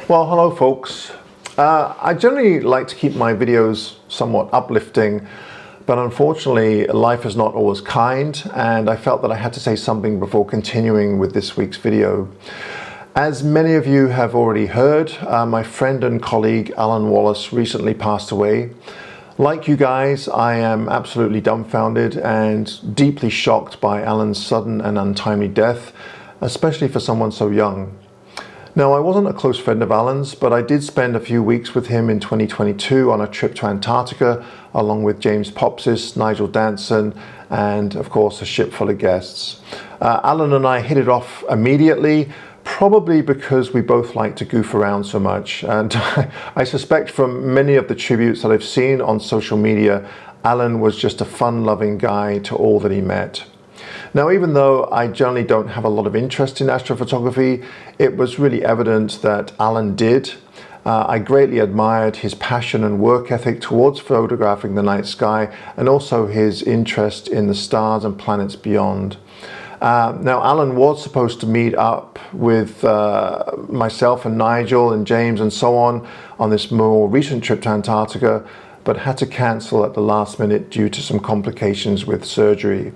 Well, hello folks. I generally like to keep my videos somewhat uplifting, but unfortunately life is not always kind, and I felt that I had to say something before continuing with this week's video. As many of you have already heard, my friend and colleague Alan Wallace recently passed away. Like you guys, I am absolutely dumbfounded and deeply shocked by Alan's sudden and untimely death, especially for someone so young. Now, I wasn't a close friend of Alan's, but I did spend a few weeks with him in 2022 on a trip to Antarctica, along with James Popsis, Nigel Danson, and of course a ship full of guests. Alan and I hit it off immediately, probably because we both like to goof around so much. And I suspect from many of the tributes that I've seen on social media, Alan was just a fun-loving guy to all that he met. Now, even though I generally don't have a lot of interest in astrophotography, it was really evident that Alan did. I greatly admired his passion and work ethic towards photographing the night sky, and also his interest in the stars and planets beyond. Now, Alan was supposed to meet up with myself and Nigel and James and so on this more recent trip to Antarctica, but had to cancel at the last minute due to some complications with surgery.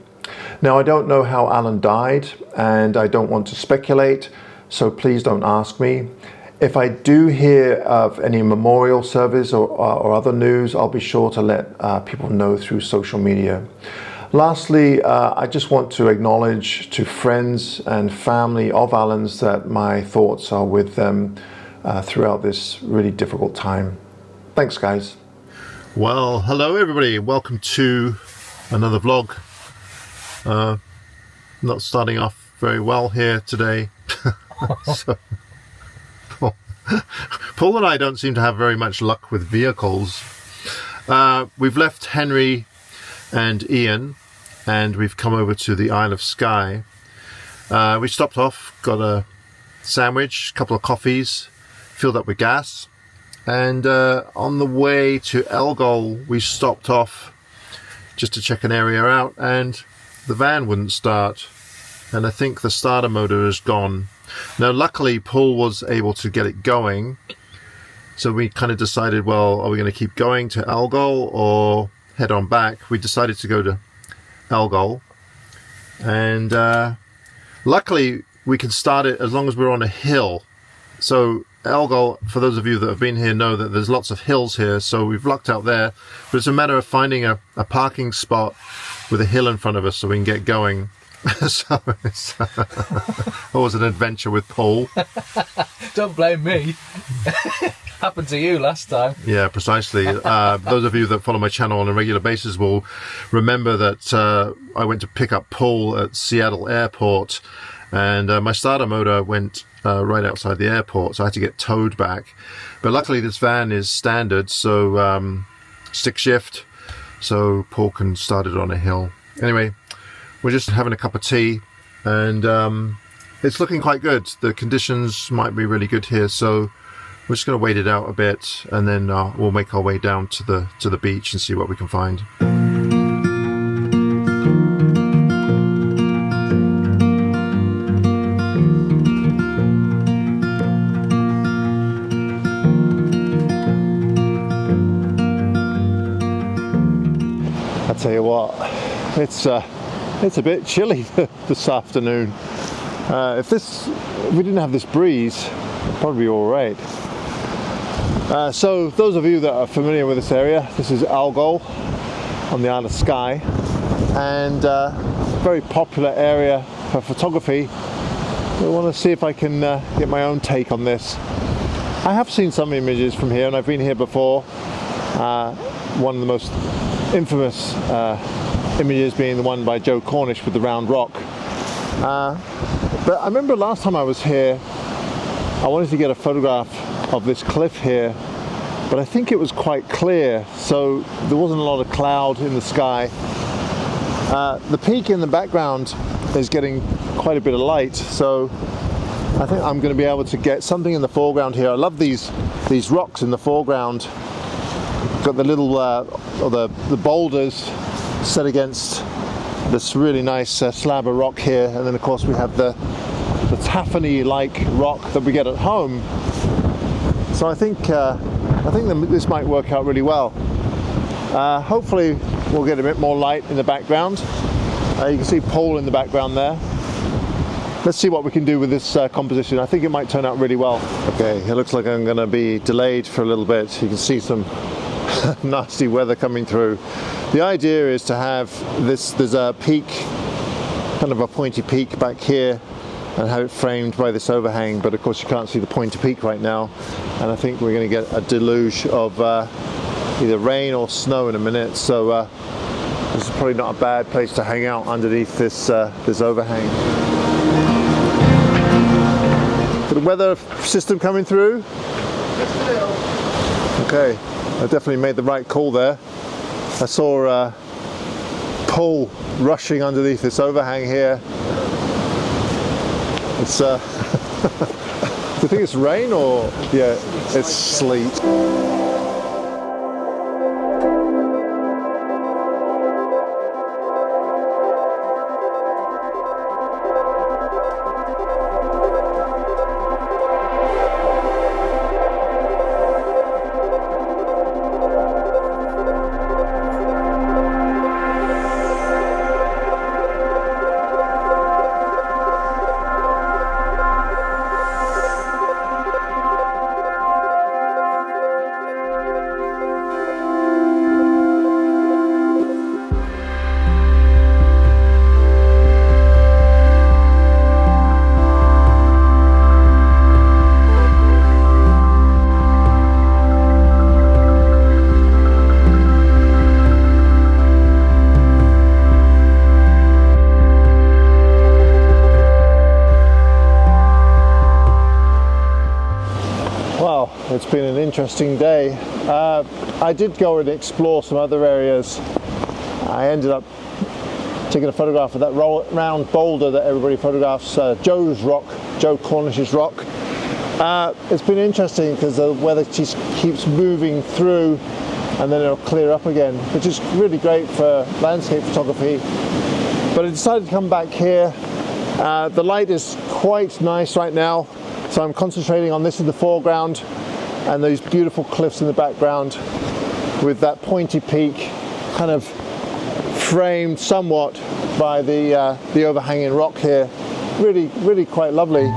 Now, I don't know how Alan died, and I don't want to speculate, so please don't ask me. If I do hear of any memorial service or other news, I'll be sure to let people know through social media. Lastly, I just want to acknowledge to friends and family of Alan's that my thoughts are with them throughout this really difficult time. Thanks, guys. Well, hello everybody. Welcome to another vlog. Not starting off very well here today. So, Paul and I don't seem to have very much luck with vehicles. We've left Henry and Ian, and we've come over to the Isle of Skye. We stopped off, got a sandwich, a couple of coffees, filled up with gas, and on the way to Elgol we stopped off just to check an area out, and the van wouldn't start, and I think the starter motor is gone. Now, luckily, Paul was able to get it going, so we kind of decided, well, are we going to keep going to Elgol or head on back? We decided to go to Elgol, and luckily, we can start it as long as we're on a hill. So Elgol, for those of you that have been here, know that there's lots of hills here, so we've lucked out there, but it's a matter of finding a parking spot with a hill in front of us so we can get going. So it's always an adventure with Paul. Don't blame me. Happened to you last time. Yeah, precisely. Those of you that follow my channel on a regular basis will remember that I went to pick up Paul at Seattle Airport, and my starter motor went right outside the airport, so I had to get towed back. But luckily this van is standard, so stick shift, so Paul can start it on a hill. Anyway, we're just having a cup of tea, and it's looking quite good. The conditions might be really good here, so we're just going to wait it out a bit, and then we'll make our way down to the beach and see what we can find. I tell you what, it's a bit chilly this afternoon. If we didn't have this breeze, it'd probably be all right. So those of you that are familiar with this area, this is Elgol on the Isle of Skye, and very popular area for photography. I want to see if I can get my own take on this. I have seen some images from here, and I've been here before. One of the most infamous images being the one by Joe Cornish with the round rock. But I remember last time I was here, I wanted to get a photograph of this cliff here, but I think it was quite clear, so there wasn't a lot of cloud in the sky. The peak in the background is getting quite a bit of light, so I think I'm going to be able to get something in the foreground here. I love these rocks in the foreground. Got the little the boulders set against this really nice slab of rock here, and then of course we have the taffany-like rock that we get at home. So I think this might work out really well. Hopefully we'll get a bit more light in the background. You can see Paul in the background there. Let's see what we can do with this composition. I think it might turn out really well. Okay, it looks like I'm going to be delayed for a little bit. You can see some nasty weather coming through. The idea is to have this, there's a peak, kind of a pointy peak back here, and have it framed by this overhang, but of course you can't see the pointy peak right now, and I think we're going to get a deluge of either rain or snow in a minute, so this is probably not a bad place to hang out underneath this this overhang. The weather system coming through? Just a little. Okay, I definitely made the right call there. I saw Paul rushing underneath this overhang here. It's do you think it's rain or yeah, it's sleet. It's been an interesting day. I did go and explore some other areas. I ended up taking a photograph of that round boulder that everybody photographs, Joe Cornish's rock. It's been interesting because the weather just keeps moving through and then it'll clear up again, which is really great for landscape photography. But I decided to come back here. The light is quite nice right now, so I'm concentrating on this in the foreground and those beautiful cliffs in the background with that pointy peak kind of framed somewhat by the overhanging rock here. Really quite lovely.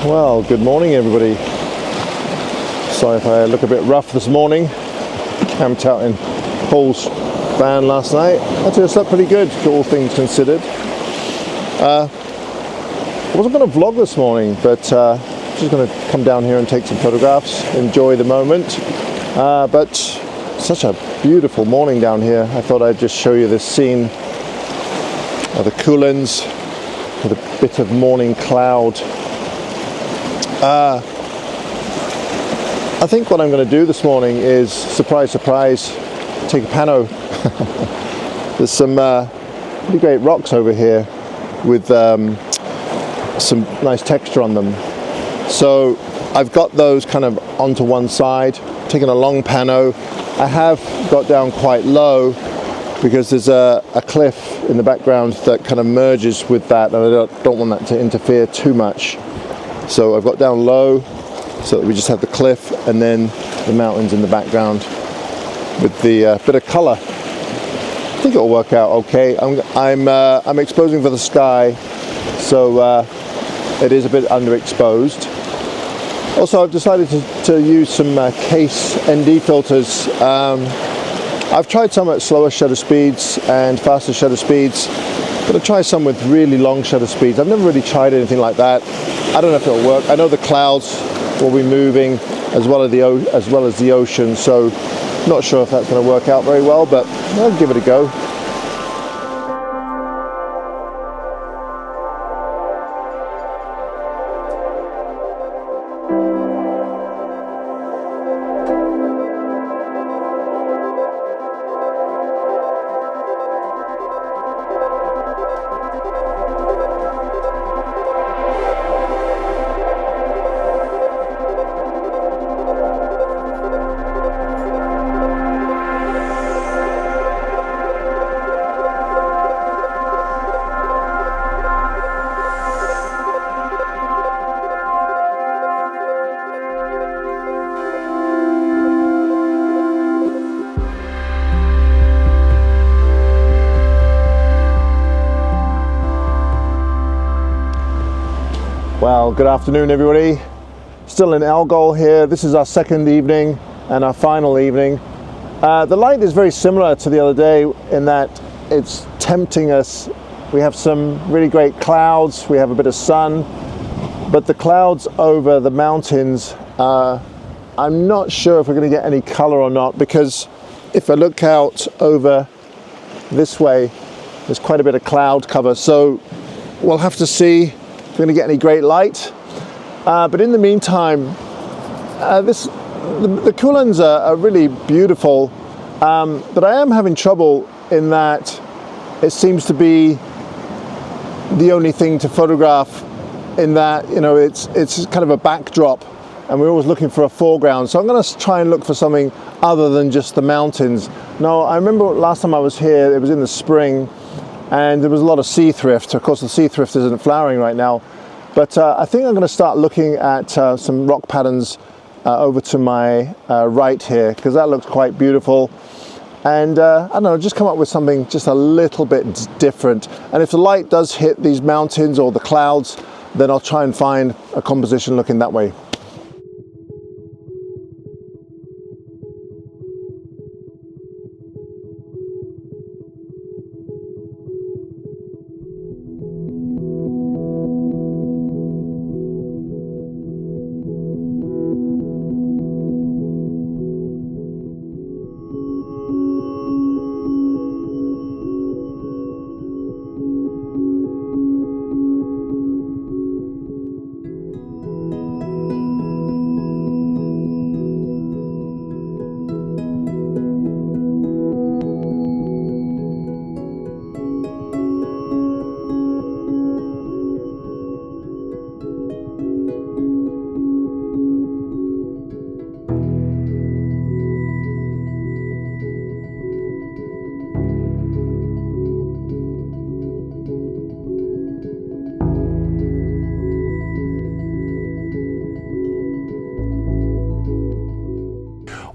Well, good morning everybody. Sorry if I look a bit rough this morning. Camped out in Paul's van last night. Actually I slept pretty good, all things considered. I wasn't going to vlog this morning, but just going to come down here and take some photographs, enjoy the moment. But such a beautiful morning down here. I thought I'd just show you this scene of the Coolins with a bit of morning cloud. I think what I'm going to do this morning is, surprise, surprise, take a pano. There's some pretty great rocks over here with some nice texture on them. So I've got those kind of onto one side, taken a long pano. I have got down quite low because there's a cliff in the background that kind of merges with that, and I don't want that to interfere too much. So I've got down low so that we just have the cliff and then the mountains in the background with the bit of color. I think it'll work out okay. I'm exposing for the sky, so it is a bit underexposed. Also, I've decided to use some case ND filters. I've tried some at slower shutter speeds and faster shutter speeds. I'm going to try some with really long shutter speeds. I've never really tried anything like that. I don't know if it'll work. I know the clouds will be moving as well as the ocean, so not sure if that's going to work out very well, but I'll give it a go. Well, good afternoon everybody. Still in Elgol here. This is our second evening and our final evening. The light is very similar to the other day in that it's tempting us. We have some really great clouds, we have a bit of sun, but the clouds over the mountains, I'm not sure if we're going to get any color or not, because if I look out over this way, there's quite a bit of cloud cover, so we'll have to see if we're going to get any great light. But in the meantime, the Kulins are really beautiful, but I am having trouble in that it seems to be the only thing to photograph, in that, you know, it's kind of a backdrop and we're always looking for a foreground. So I'm going to try and look for something other than just the mountains. Now, I remember last time I was here, it was in the spring, and there was a lot of sea thrift. Of course, the sea thrift isn't flowering right now, but I think I'm going to start looking at some rock patterns over to my right here, because that looks quite beautiful. And I don't know, just come up with something just a little bit different. And if the light does hit these mountains or the clouds, then I'll try and find a composition looking that way.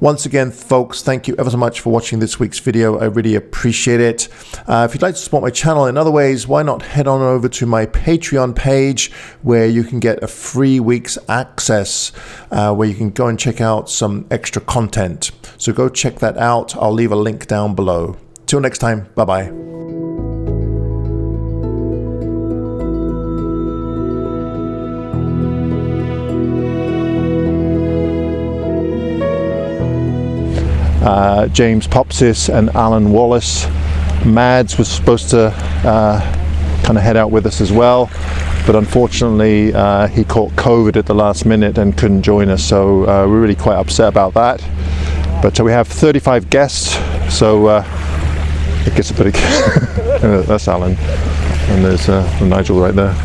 Once again, folks, thank you ever so much for watching this week's video. I really appreciate it. If you'd like to support my channel in other ways, why not head on over to my Patreon page, where you can get a free week's access, where you can go and check out some extra content. So go check that out. I'll leave a link down below. Till next time, bye-bye. James Popsis and Alan Wallace. Mads was supposed to kind of head out with us as well, but unfortunately he caught COVID at the last minute and couldn't join us, so we're really quite upset about that. But we have 35 guests, so it gets a bit of that's Alan, and there's Nigel right there.